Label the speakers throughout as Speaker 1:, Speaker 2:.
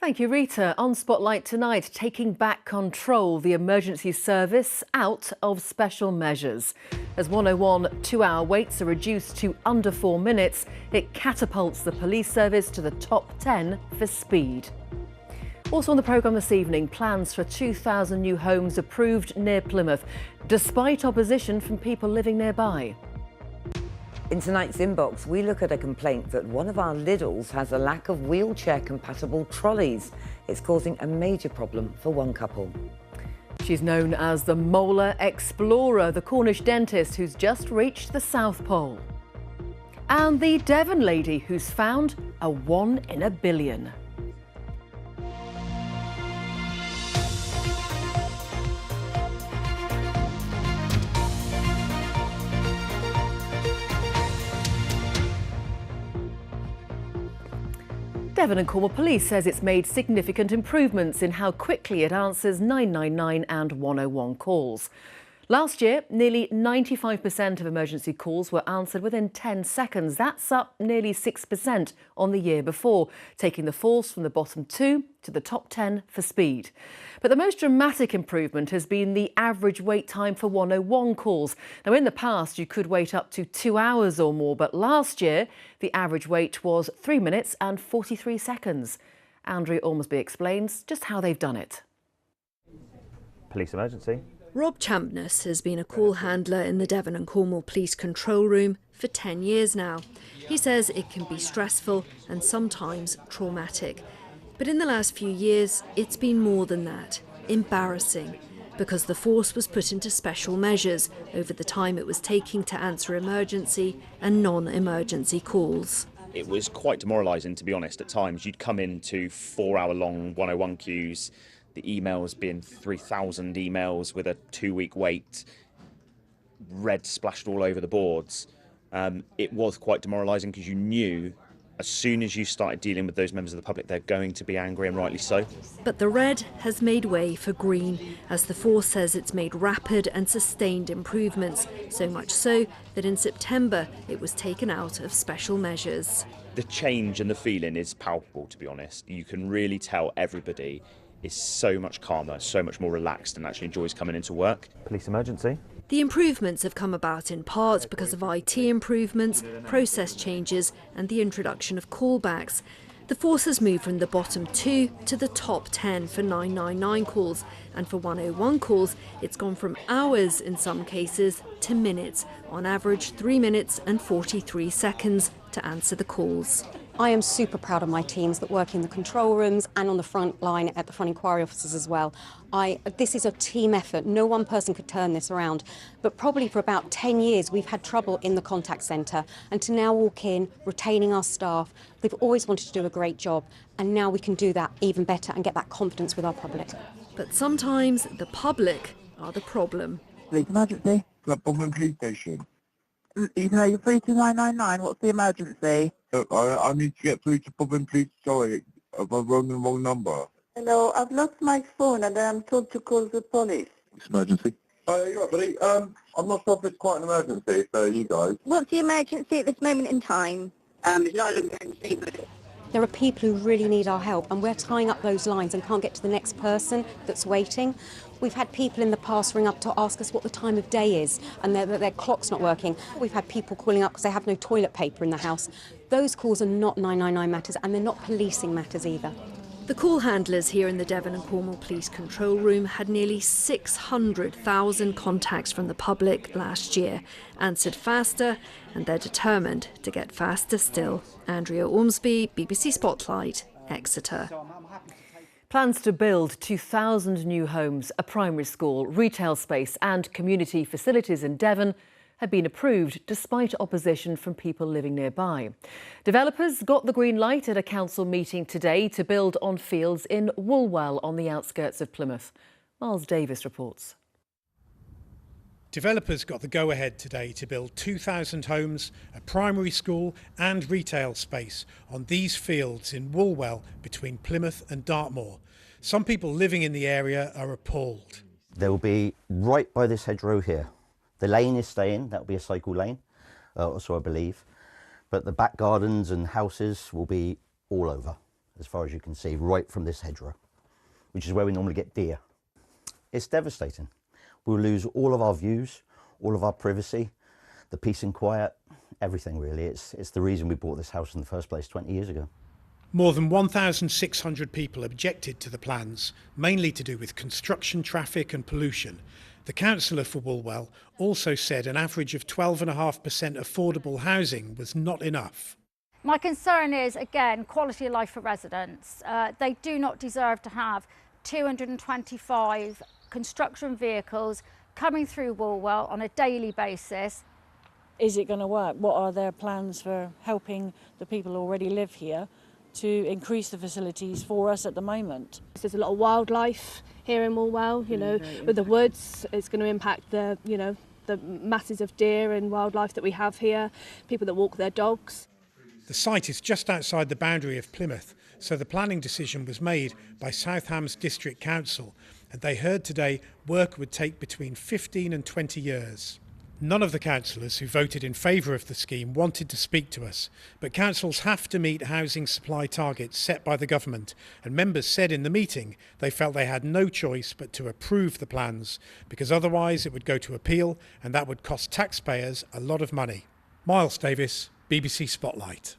Speaker 1: Thank you, Rita. On Spotlight tonight, taking back control, the emergency service out of special measures. As 101 two-hour waits are reduced to under 4 minutes, it catapults the police service to the top 10 for speed. Also on the programme this evening, plans for 2,000 new homes approved near Plymouth, despite opposition from people living nearby.
Speaker 2: In tonight's inbox, we look at a complaint that one of our Lidls has a lack of wheelchair-compatible trolleys. It's causing a major problem for one couple.
Speaker 1: She's known as the Molar Explorer, the Cornish dentist who's just reached the South Pole. And the Devon lady who's found a 1 in a billion. Devon and Cornwall Police says it's made significant improvements in how quickly it answers 999 and 101 calls. Last year, nearly 95% of emergency calls were answered within 10 seconds. That's up nearly 6% on the year before, taking the force from the bottom 2 to the top 10 for speed. But the most dramatic improvement has been the average wait time for 101 calls. Now, in the past, you could wait up to 2 hours or more, but last year, the average wait was 3 minutes and 43 seconds. Andrea Ormsby explains just how they've done it.
Speaker 3: Police emergency.
Speaker 4: Rob Champness has been a call handler in the Devon and Cornwall Police Control Room for 10 years now. He says it can be stressful and sometimes traumatic. But in the last few years, it's been more than that, embarrassing, because the force was put into special measures over the time it was taking to answer emergency and non-emergency calls.
Speaker 5: It was quite demoralising, to be honest. At times, you'd come into 4-hour-long 101 queues, the emails being 3,000 emails with a 2-week wait, red splashed all over the boards. It was quite demoralising because you knew as soon as you started dealing with those members of the public, they're going to be angry, and rightly so.
Speaker 4: But the red has made way for green, as the force says it's made rapid and sustained improvements, so much so that in September it was taken out of special measures.
Speaker 5: The change and the feeling is palpable, to be honest. You can really tell everybody is so much calmer, so much more relaxed, and actually enjoys coming into work.
Speaker 3: Police emergency.
Speaker 4: The improvements have come about in part because of IT improvements, process changes and the introduction of callbacks. The force has moved from the bottom 2 to the top 10 for 999 calls, and for 101 calls it's gone from hours in some cases to minutes, on average 3 minutes and 43 seconds to answer the calls.
Speaker 6: I am super proud of my teams that work in the control rooms and on the front line at the front inquiry offices as well. This is a team effort. No one person could turn this around. But probably for about 10 years we've had trouble in the contact centre, and to now walk in, retaining our staff, they've always wanted to do a great job, and now we can do that even better and get that confidence with our public.
Speaker 4: But sometimes the public are the problem.
Speaker 7: Police emergency? Problem police station. You know, you're free to 999. What's the emergency? I need to get through to Problem Police. Sorry, I've rung the wrong number.
Speaker 8: Hello, I've lost my phone and I'm told to call the police.
Speaker 7: It's emergency. Oh, you're right, buddy. I'm not sure if it's quite an emergency for you guys.
Speaker 8: What's the emergency at this moment in time? It's not an emergency, but...
Speaker 6: There are people who really need our help, and we're tying up those lines and can't get to the next person that's waiting. We've had people in the past ring up to ask us what the time of day is and their clock's not working. We've had people calling up because they have no toilet paper in the house. Those calls are not 999 matters, and they're not policing matters either.
Speaker 4: The call handlers here in the Devon and Cornwall Police Control Room had nearly 600,000 contacts from the public last year, answered faster, and they're determined to get faster still. Andrea Ormsby, BBC Spotlight, Exeter.
Speaker 1: Plans to build 2,000 new homes, a primary school, retail space and community facilities in Devon had been approved despite opposition from people living nearby. Developers got the green light at a council meeting today to build on fields in Woolwell on the outskirts of Plymouth. Miles Davis reports.
Speaker 9: Developers got the go-ahead today to build 2,000 homes, a primary school and retail space on these fields in Woolwell between Plymouth and Dartmoor. Some people living in the area are appalled.
Speaker 10: They'll be right by this hedgerow here. The lane is staying, that'll be a cycle lane, so I believe. But the back gardens and houses will be all over. as far as you can see, right from this hedgerow, which is where we normally get deer. It's devastating. We'll lose all of our views, all of our privacy, the peace and quiet, everything really. It's the reason we bought this house in the first place 20 years ago.
Speaker 9: More than 1,600 people objected to the plans, mainly to do with construction, traffic and pollution. The councillor for Woolwell also said an average of 12.5% affordable housing was not enough.
Speaker 11: My concern is, again, quality of life for residents. They do not deserve to have 225 construction vehicles coming through Woolwell on a daily basis.
Speaker 12: Is it going to work? What are their plans for helping the people who already live here to increase the facilities for us at the moment?
Speaker 13: There's a lot of wildlife here in Woolwell, you know, with the woods. It's going to impact the, you know, the masses of deer and wildlife that we have here, people that walk their dogs.
Speaker 9: The site is just outside the boundary of Plymouth, so the planning decision was made by South Hams District Council, and they heard today work would take between 15 and 20 years. None of the councillors who voted in favour of the scheme wanted to speak to us, but councils have to meet housing supply targets set by the government, and members said in the meeting they felt they had no choice but to approve the plans, because otherwise it would go to appeal and that would cost taxpayers a lot of money. Miles Davis, BBC Spotlight.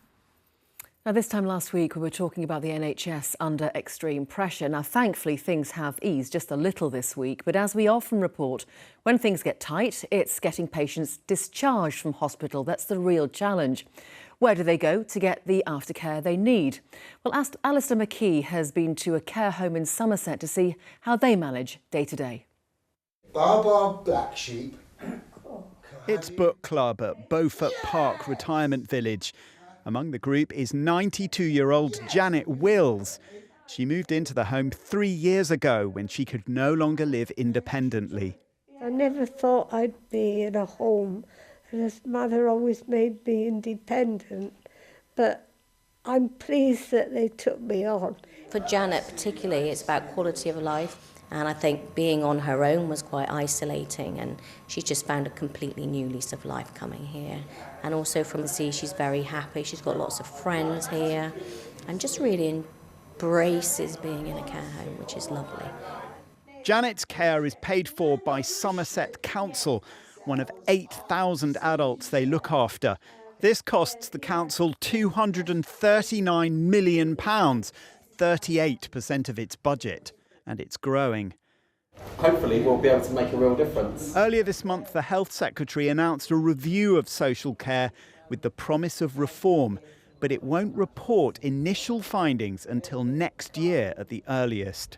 Speaker 1: Now, this time last week, we were talking about the NHS under extreme pressure. Now, thankfully, things have eased just a little this week. But as we often report, when things get tight, it's getting patients discharged from hospital. That's the real challenge. Where do they go to get the aftercare they need? Well, Alistair McKee has been to a care home in Somerset to see how they manage day to day.
Speaker 14: Barbara Black Sheep.
Speaker 15: It's book club at Beaufort Park Retirement Village. Among the group is 92-year-old Janet Wills. She moved into the home 3 years ago when she could no longer live independently.
Speaker 16: I never thought I'd be in a home, and as mother always made me independent, but I'm pleased that they took me on.
Speaker 17: For Janet particularly, it's about quality of life. And I think being on her own was quite isolating, and she's just found a completely new lease of life coming here. And also from the sea, she's very happy. She's got lots of friends here and just really embraces being in a care home, which is lovely.
Speaker 15: Janet's care is paid for by Somerset Council, one of 8,000 adults they look after. This costs the council £239 million, 38% of its budget. And it's growing.
Speaker 18: Hopefully we'll be able to make a real difference.
Speaker 15: Earlier this month, the Health Secretary announced a review of social care with the promise of reform, but it won't report initial findings until next year at the earliest.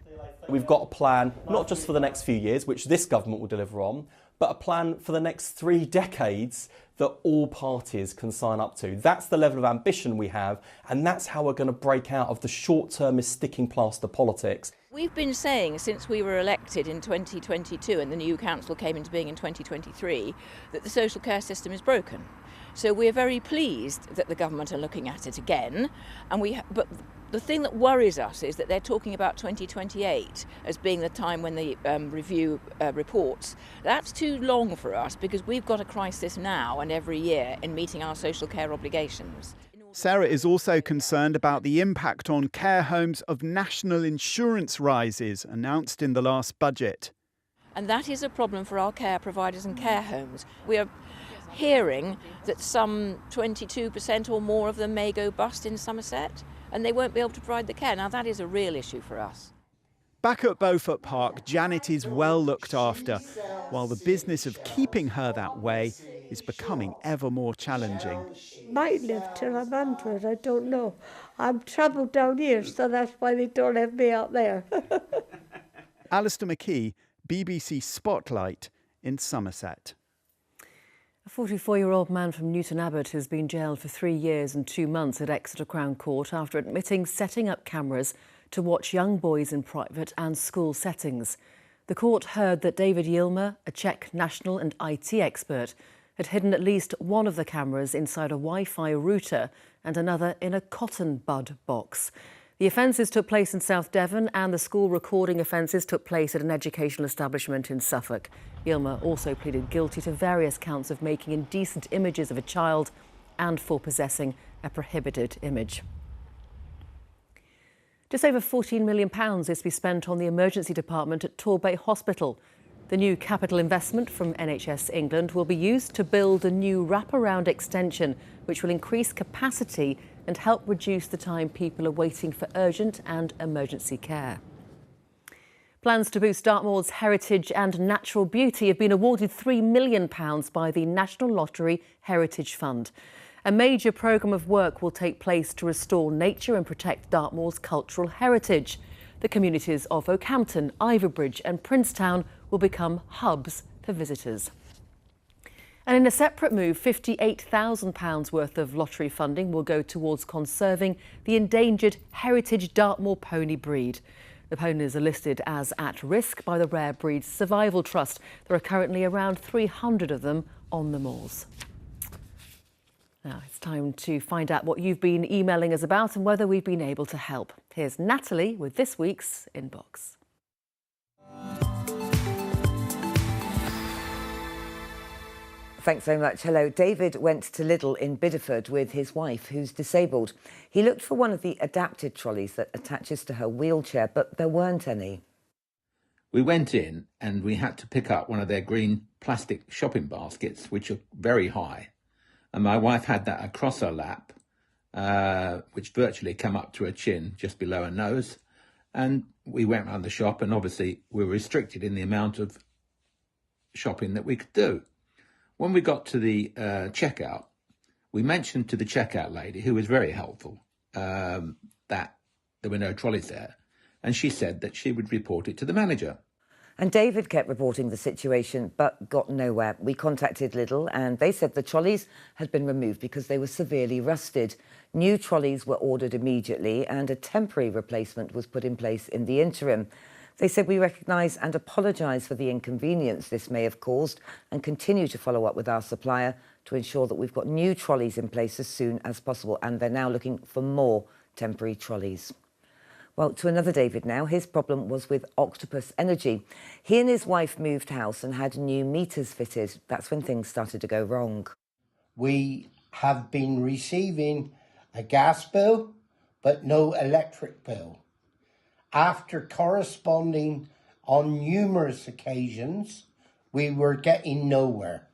Speaker 18: We've got a plan, not just for the next few years, which this government will deliver on, but a plan for the next 3 decades that all parties can sign up to. That's the level of ambition we have, and that's how we're going to break out of the short-termist sticking plaster politics.
Speaker 19: We've been saying since we were elected in 2022 and the new council came into being in 2023 that the social care system is broken. So we're very pleased that the government are looking at it again, but the thing that worries us is that they're talking about 2028 as being the time when the review reports. That's too long for us because we've got a crisis now and every year in meeting our social care obligations.
Speaker 15: Sarah is also concerned about the impact on care homes of national insurance rises announced in the last budget.
Speaker 19: And that is a problem for our care providers and care homes. We are hearing that some 22% or more of them may go bust in Somerset and they won't be able to provide the care. Now that is a real issue for us.
Speaker 15: Back at Beaufort Park, Janet is well looked after, while the business of keeping her that way is becoming ever more challenging.
Speaker 16: Might live till I'm 100, I don't know. I'm troubled down here, so that's why they don't have me out there.
Speaker 15: Alistair McKee, BBC Spotlight in Somerset.
Speaker 1: A 44-year-old man from Newton Abbot has been jailed for 3 years and 2 months at Exeter Crown Court after admitting setting up cameras to watch young boys in private and school settings. The court heard that David Yilmaz, a Czech national and IT expert, had hidden at least one of the cameras inside a Wi-Fi router and another in a cotton bud box. The offences took place in South Devon and the school recording offences took place at an educational establishment in Suffolk. Yilmaz also pleaded guilty to various counts of making indecent images of a child and for possessing a prohibited image. Just over £14 million is to be spent on the emergency department at Torbay Hospital. The new capital investment from NHS England will be used to build a new wraparound extension which will increase capacity and help reduce the time people are waiting for urgent and emergency care. Plans to boost Dartmoor's heritage and natural beauty have been awarded £3 million by the National Lottery Heritage Fund. A major programme of work will take place to restore nature and protect Dartmoor's cultural heritage. The communities of Oakhampton, Iverbridge and Princetown will become hubs for visitors. And in a separate move, £58,000 worth of lottery funding will go towards conserving the endangered heritage Dartmoor pony breed. The ponies are listed as at risk by the Rare Breeds Survival Trust. There are currently around 300 of them on the moors. Now it's time to find out what you've been emailing us about and whether we've been able to help. Here's Natalie with this week's Inbox.
Speaker 2: Thanks very much. Hello. David went to Lidl in Bideford with his wife, who's disabled. He looked for one of the adapted trolleys that attaches to her wheelchair, but there weren't any.
Speaker 20: We went in and we had to pick up one of their green plastic shopping baskets, which are very high. And my wife had that across her lap, which virtually came up to her chin, just below her nose. And we went around the shop, and obviously we were restricted in the amount of shopping that we could do. When we got to the checkout, we mentioned to the checkout lady, who was very helpful, that there were no trolleys there. And she said that she would report it to the manager.
Speaker 2: And David kept reporting the situation, but got nowhere. We contacted Lidl and they said the trolleys had been removed because they were severely rusted. New trolleys were ordered immediately and a temporary replacement was put in place in the interim. They said we recognise and apologise for the inconvenience this may have caused and continue to follow up with our supplier to ensure that we've got new trolleys in place as soon as possible, and they're now looking for more temporary trolleys. Well, to another David now. His problem was with Octopus Energy. He and his wife moved house and had new meters fitted. That's when things started to go wrong.
Speaker 21: We have been receiving a gas bill, but no electric bill. After corresponding on numerous occasions, we were getting nowhere.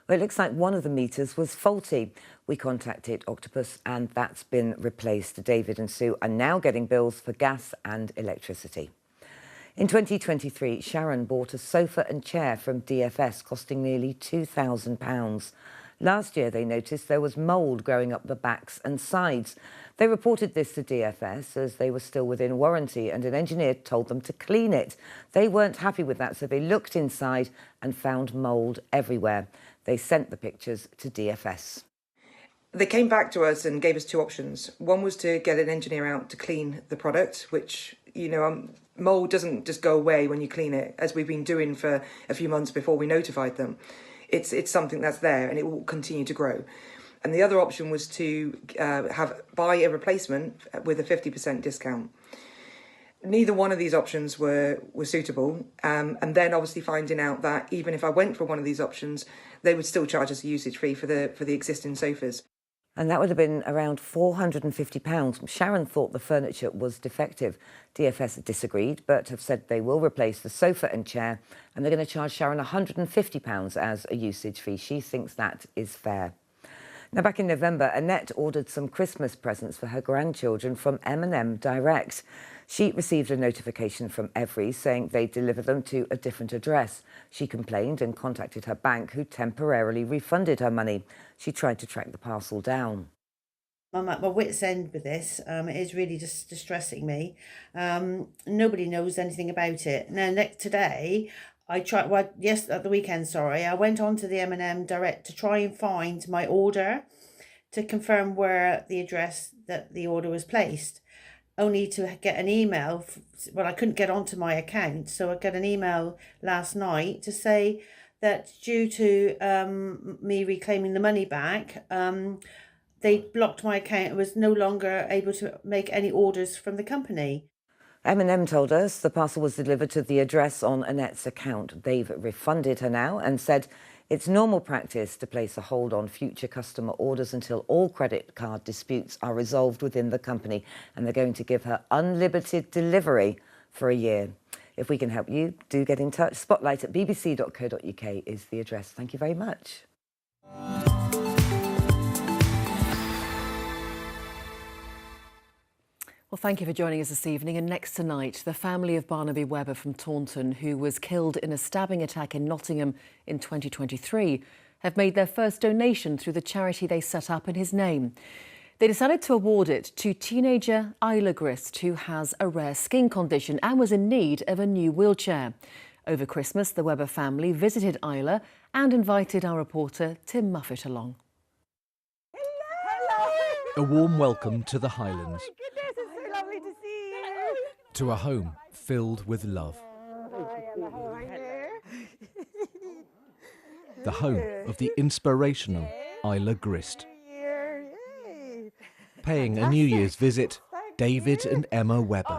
Speaker 2: Well, it looks like one of the meters was faulty. We contacted Octopus and that's been replaced. David and Sue are now getting bills for gas and electricity. In 2023, Sharon bought a sofa and chair from DFS costing nearly £2,000. Last year, they noticed there was mould growing up the backs and sides. They reported this to DFS as they were still within warranty and an engineer told them to clean it. They weren't happy with that, so they looked inside and found mould everywhere. They sent the pictures to DFS.
Speaker 22: They came back to us and gave us two options. One was to get an engineer out to clean the product, which, mould doesn't just go away when you clean it, as we've been doing for a few months before we notified them. It's something that's there and it will continue to grow. And the other option was to buy a replacement with a 50% discount. Neither one of these options were suitable. And then obviously finding out that even if I went for one of these options, they would still charge us a usage fee for the existing sofas.
Speaker 2: And that would have been around £450. Sharon thought the furniture was defective. DFS disagreed, but have said they will replace the sofa and chair, and they're going to charge Sharon £150 as a usage fee. She thinks that is fair. Now, back in November, Annette ordered some Christmas presents for her grandchildren from M&M Direct. She received a notification from Every saying they'd deliver them to a different address. She complained and contacted her bank, who temporarily refunded her money. She tried to track the parcel down.
Speaker 23: I'm at my wit's end with this. It is really just distressing me. Nobody knows anything about it. Now, today, at the weekend, I went on to the M&M Direct to try and find my order to confirm where the address that the order was placed, only to get an email. Well, I couldn't get onto my account, so I got an email last night to say that due to me reclaiming the money back, they blocked my account and was no longer able to make any orders from the company.
Speaker 2: M&M told us the parcel was delivered to the address on Annette's account. They've refunded her now and said It's normal practice to place a hold on future customer orders until all credit card disputes are resolved within the company, and they're going to give her unlimited delivery for a year. If we can help you, do get in touch. spotlight@bbc.co.uk is the address. Thank you very much.
Speaker 1: Well, thank you for joining us this evening. And next tonight, the family of Barnaby Webber from Taunton, who was killed in a stabbing attack in Nottingham in 2023, have made their first donation through the charity they set up in his name. They decided to award it to teenager Isla Grist, who has a rare skin condition and was in need of a new wheelchair. Over Christmas, the Webber family visited Isla and invited our reporter Tim Muffet along.
Speaker 3: A warm welcome to the Highlands. To a home filled with love. The home of the inspirational Isla Grist. Paying a New Year's visit, David and Emma Webber,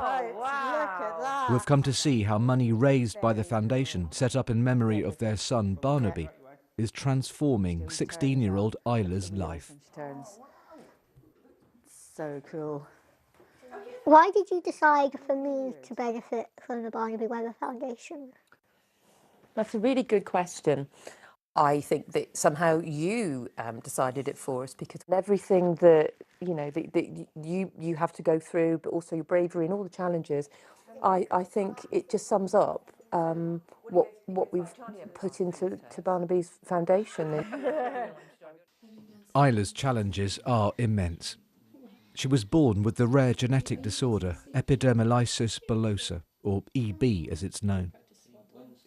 Speaker 3: who have come to see how money raised by the foundation set up in memory of their son Barnaby is transforming 16-year-old Isla's life.
Speaker 5: So cool.
Speaker 7: Why did you decide for me to benefit from the Barnaby Webber Foundation?
Speaker 5: That's a really good question. I think that somehow you decided it for us, because everything that that you have to go through, but also your bravery and all the challenges, I think it just sums up what we've put into Barnaby's foundation.
Speaker 3: Isla's challenges are immense. She was born with the rare genetic disorder epidermolysis bullosa, or EB as it's known.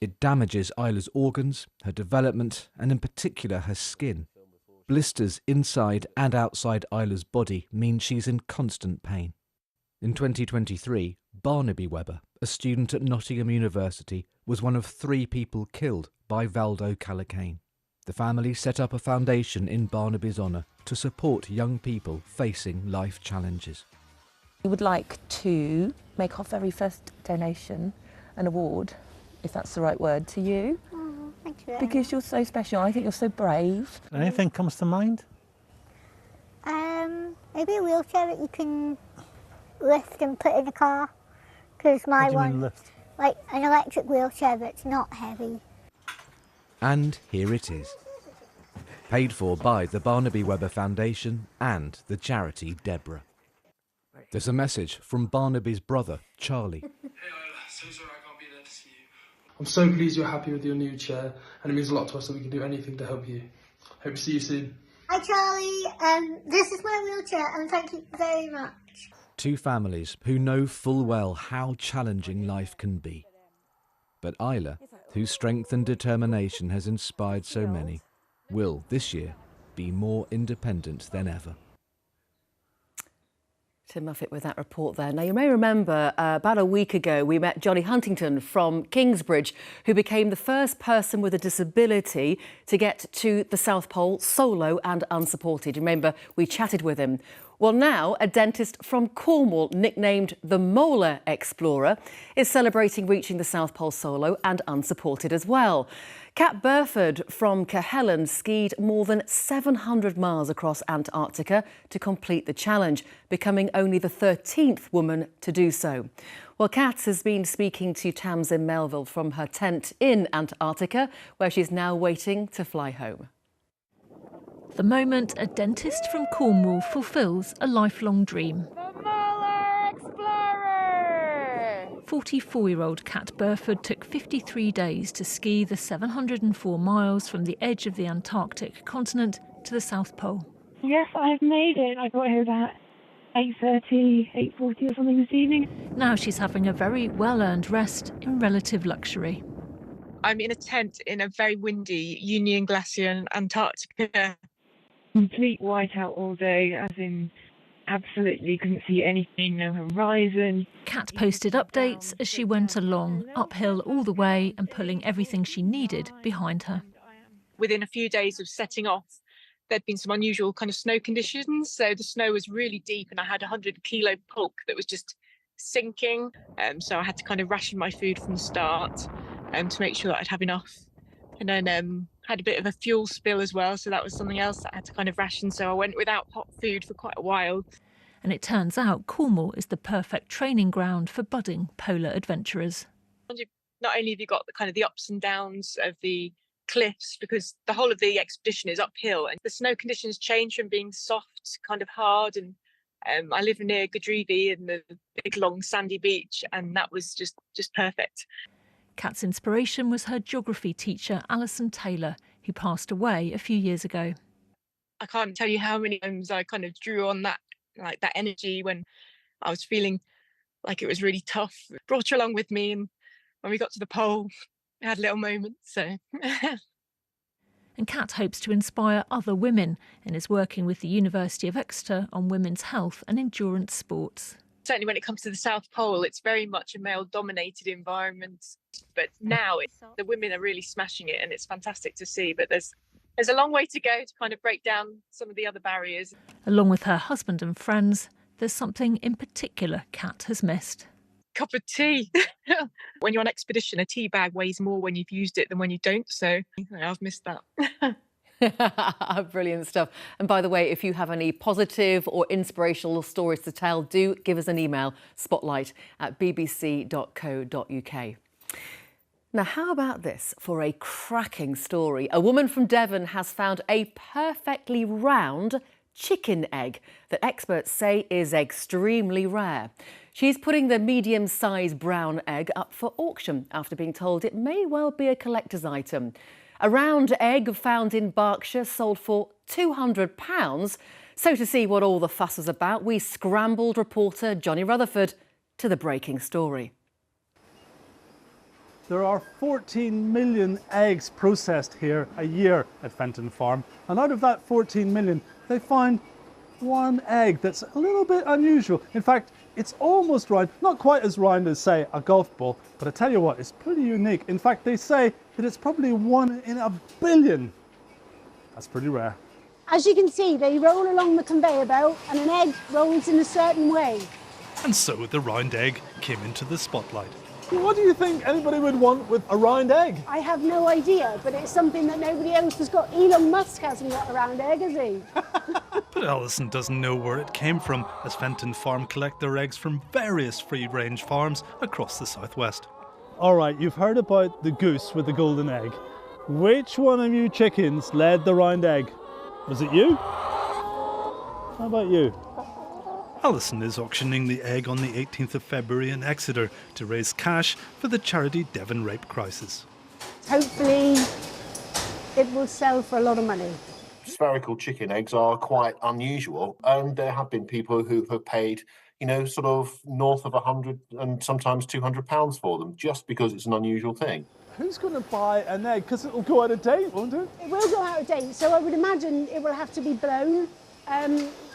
Speaker 3: It damages Isla's organs, her development, and in particular her skin. Blisters inside and outside Isla's body mean she's in constant pain. In 2023, Barnaby Webber, a student at Nottingham University, was one of 3 people killed by Valdo Calacane. The family set up a foundation in Barnaby's honour to support young people facing life challenges.
Speaker 5: We would like to make our very first donation, an award, if that's the right word, to you.
Speaker 7: Oh, thank you.
Speaker 5: Because you're so special. I think you're so brave.
Speaker 24: Anything comes to mind?
Speaker 7: Maybe a wheelchair that you can lift and put in the car. Because my one, like an electric wheelchair that's not heavy.
Speaker 3: And here it is. Paid for by the Barnaby Webber Foundation and the charity Deborah. There's a message from Barnaby's brother, Charlie.
Speaker 25: I'm so pleased you're happy with your new chair, and it means a lot to us that we can do anything to help you. Hope to see you soon.
Speaker 7: Hi Charlie, this is my wheelchair and thank you very much.
Speaker 3: 2 families who know full well how challenging life can be. But Isla, whose strength and determination has inspired so many, will this year be more independent than ever.
Speaker 1: Tim Muffet with that report there. Now, you may remember about a week ago we met Johnny Huntington from Kingsbridge, who became the first person with a disability to get to the South Pole solo and unsupported. Remember, we chatted with him. Well, now a dentist from Cornwall, nicknamed the Molar Explorer, is celebrating reaching the South Pole solo and unsupported as well. Kat Burford from Cahellan skied more than 700 miles across Antarctica to complete the challenge, becoming only the 13th woman to do so. Well, Kat has been speaking to Tamsin Melville from her tent in Antarctica, where she's now waiting to fly home.
Speaker 26: The moment a dentist from Cornwall fulfills a lifelong dream. 44-year-old Kat Burford took 53 days to ski the 704 miles from the edge of the Antarctic continent to the South Pole.
Speaker 27: Yes, I've made it. I got here about 8:30, 8:40 or something this evening.
Speaker 26: Now she's having a very well-earned rest in relative luxury.
Speaker 28: I'm in a tent in a very windy Union Glacier in Antarctica.
Speaker 27: Complete whiteout all day, as in absolutely couldn't see anything, no horizon.
Speaker 26: Kat posted updates as she went along, uphill all the way and pulling everything she needed behind her.
Speaker 28: Within a few days of setting off, there'd been some unusual kind of snow conditions, so the snow was really deep and I had 100-kilo pulk that was just sinking, so I had to kind of ration my food from the start to make sure that I'd have enough. And then had a bit of a fuel spill as well, so that was something else that I had to kind of ration. So I went without hot food for quite a while.
Speaker 26: And it turns out Cornwall is the perfect training ground for budding polar adventurers.
Speaker 28: Not only have you got the kind of the ups and downs of the cliffs, because the whole of the expedition is uphill, and the snow conditions change from being soft, kind of hard, and I live near Gadreevy and the big long sandy beach, and that was just perfect.
Speaker 26: Kat's inspiration was her geography teacher, Alison Taylor, who passed away a few years ago.
Speaker 28: I can't tell you how many times I kind of drew on that, like that energy when I was feeling like it was really tough. Brought her along with me, and when we got to the pole, we had a little moment. So.
Speaker 26: And Kat hopes to inspire other women and is working with the University of Exeter on women's health and endurance sports.
Speaker 28: Certainly when it comes to the South Pole, it's very much a male-dominated environment. But now the women are really smashing it, and it's fantastic to see. But there's a long way to go to kind of break down some of the other barriers.
Speaker 26: Along with her husband and friends, there's something in particular Kat has missed.
Speaker 28: Cup of tea. When you're on expedition, a tea bag weighs more when you've used it than when you don't. So I've missed that.
Speaker 1: Brilliant stuff. And by the way, if you have any positive or inspirational stories to tell, do give us an email, spotlight@bbc.co.uk. Now, how about this for a cracking story? A woman from Devon has found a perfectly round chicken egg that experts say is extremely rare. She's putting the medium-sized brown egg up for auction after being told it may well be a collector's item. A round egg found in Berkshire sold for £200. So to see what all the fuss was about, we scrambled reporter Johnny Rutherford to the breaking story.
Speaker 4: There are 14 million eggs processed here a year at Fenton Farm, and out of that 14 million, they find one egg that's a little bit unusual. In fact, it's almost round, not quite as round as, say, a golf ball, but I tell you what, it's pretty unique. In fact, they say that it's probably 1 in a billion. That's pretty rare.
Speaker 6: As you can see, they roll along the conveyor belt and an egg rolls in a certain way.
Speaker 4: And so the round egg came into the spotlight. What do you think anybody would want with a round egg?
Speaker 6: I have no idea, but it's something that nobody else has got. Elon Musk hasn't got a round egg, has he?
Speaker 4: But Alison doesn't know where it came from, as Fenton Farm collect their eggs from various free-range farms across the southwest. All right, you've heard about the goose with the golden egg. Which one of you chickens laid the round egg? Was it you? How about you? Alison is auctioning the egg on the 18th of February in Exeter to raise cash for the charity Devon Rape Crisis.
Speaker 6: Hopefully it will sell for a lot of money.
Speaker 8: Spherical chicken eggs are quite unusual, and there have been people who have paid, sort of north of 100 and sometimes £200 for them, just because it's an unusual thing.
Speaker 4: Who's going to buy an egg? Because it'll go out of date, won't it?
Speaker 6: It will go out of date, so I would imagine it will have to be blown,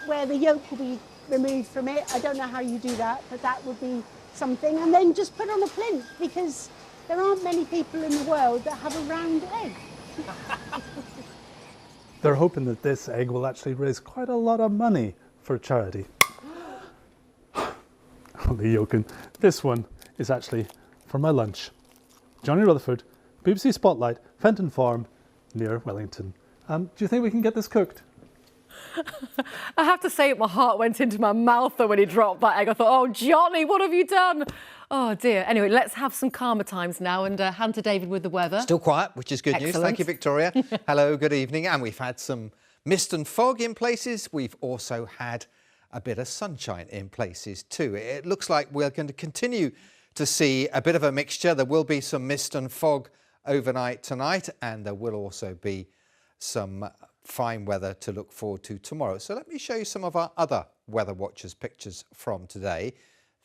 Speaker 6: where the yolk will be removed from it. I don't know how you do that, but that would be something. And then just put on a plinth, because there aren't many people in the world that have a round egg.
Speaker 4: They're hoping that this egg will actually raise quite a lot of money for charity. Only joking. This one is actually for my lunch. Johnny Rutherford, BBC Spotlight, Fenton Farm, near Wellington. Do you think we can get this cooked?
Speaker 1: I have to say, my heart went into my mouth when he dropped that egg. I thought, oh, Johnny, what have you done? Oh, dear. Anyway, let's have some calmer times now and hand to David with the weather.
Speaker 10: Still quiet, which is good news. Thank you, Victoria. Hello, good evening. And we've had some mist and fog in places. We've also had a bit of sunshine in places too. It looks like we're going to continue to see a bit of a mixture. There will be some mist and fog overnight tonight, and there will also be some fine weather to look forward to tomorrow. So let me show you some of our other Weather Watchers pictures from today.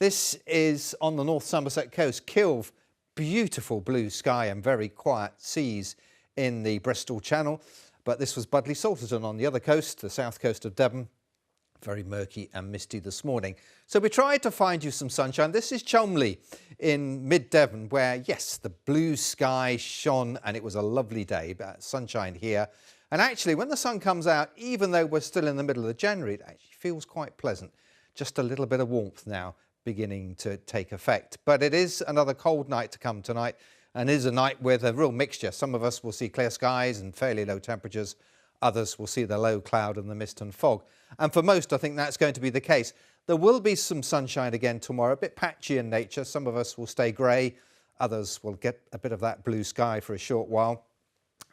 Speaker 10: This is on the North Somerset coast, Kilve, beautiful blue sky and very quiet seas in the Bristol Channel. But this was Budleigh Salterton on the other coast, the south coast of Devon. Very murky and misty this morning. So we tried to find you some sunshine. This is Cholmley in mid-Devon where, yes, the blue sky shone and it was a lovely day, but sunshine here. And actually, when the sun comes out, even though we're still in the middle of January, it actually feels quite pleasant. Just a little bit of warmth now beginning to take effect. But it is another cold night to come tonight, and it is a night with a real mixture. Some of us will see clear skies and fairly low temperatures. Others will see the low cloud and the mist and fog. And for most, I think that's going to be the case. There will be some sunshine again tomorrow, a bit patchy in nature. Some of us will stay grey. Others will get a bit of that blue sky for a short while.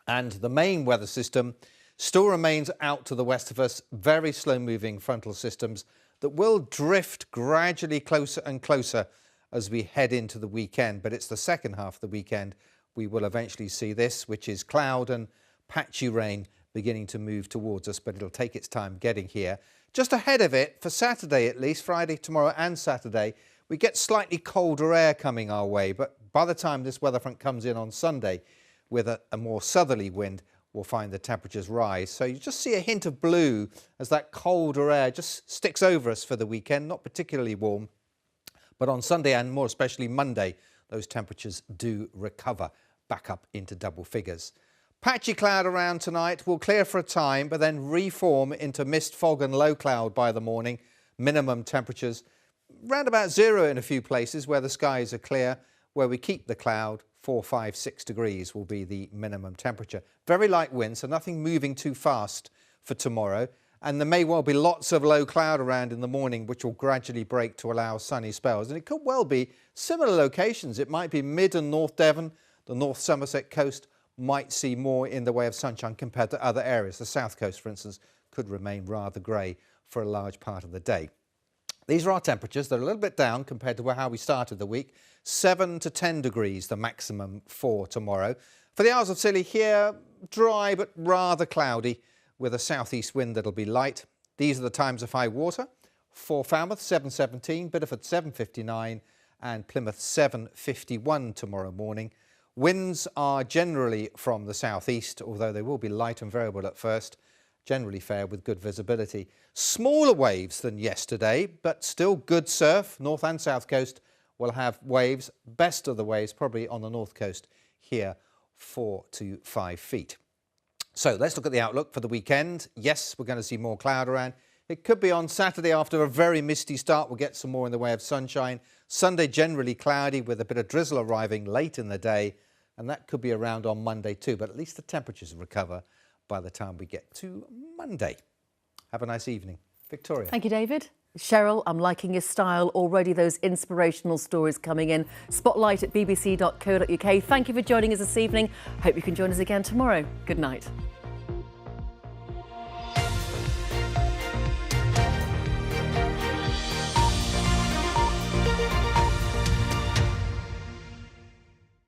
Speaker 10: And the main weather system still remains out to the west of us, very slow-moving frontal systems that will drift gradually closer and closer as we head into the weekend. But it's the second half of the weekend we will eventually see this, which is cloud and patchy rain beginning to move towards us, but it'll take its time getting here. Just ahead of it, for Saturday at least, Friday, tomorrow and Saturday, we get slightly colder air coming our way. But by the time this weather front comes in on Sunday with a more southerly wind, we'll find the temperatures rise. So you just see a hint of blue as that colder air just sticks over us for the weekend, not particularly warm. But on Sunday and more especially Monday, those temperatures do recover back up into double figures. Patchy cloud around tonight will clear for a time, but then reform into mist, fog and low cloud by the morning. Minimum temperatures round about 0 in a few places where the skies are clear. Where we keep the cloud, 4, 5, 6 degrees will be the minimum temperature. Very light wind, so nothing moving too fast for tomorrow. And there may well be lots of low cloud around in the morning, which will gradually break to allow sunny spells. And it could well be similar locations. It might be mid and North Devon, the North Somerset coast might see more in the way of sunshine compared to other areas. The south coast, for instance, could remain rather grey for a large part of the day. These are our temperatures. They're a little bit down compared to how we started the week. 7 to 10 degrees, the maximum for tomorrow. For the Isles of Scilly here, dry but rather cloudy with a southeast wind that'll be light. These are the times of high water. For Falmouth, 7:17, Bideford 7:59 and Plymouth 7:51 tomorrow morning. Winds are generally from the southeast, although they will be light and variable at first. Generally fair with good visibility. Smaller waves than yesterday, but still good surf. North and south coast will have waves. Best of the waves probably on the north coast here, 4 to 5 feet. So let's look at the outlook for the weekend. Yes, we're going to see more cloud around. It could be on Saturday after a very misty start. We'll get some more in the way of sunshine. Sunday generally cloudy with a bit of drizzle arriving late in the day. And that could be around on Monday too, but at least the temperatures recover by the time we get to Monday. Have a nice evening. Victoria.
Speaker 1: Thank you, David. Cheryl, I'm liking your style already, those inspirational stories coming in. Spotlight at bbc.co.uk. Thank you for joining us this evening. Hope you can join us again tomorrow. Good night.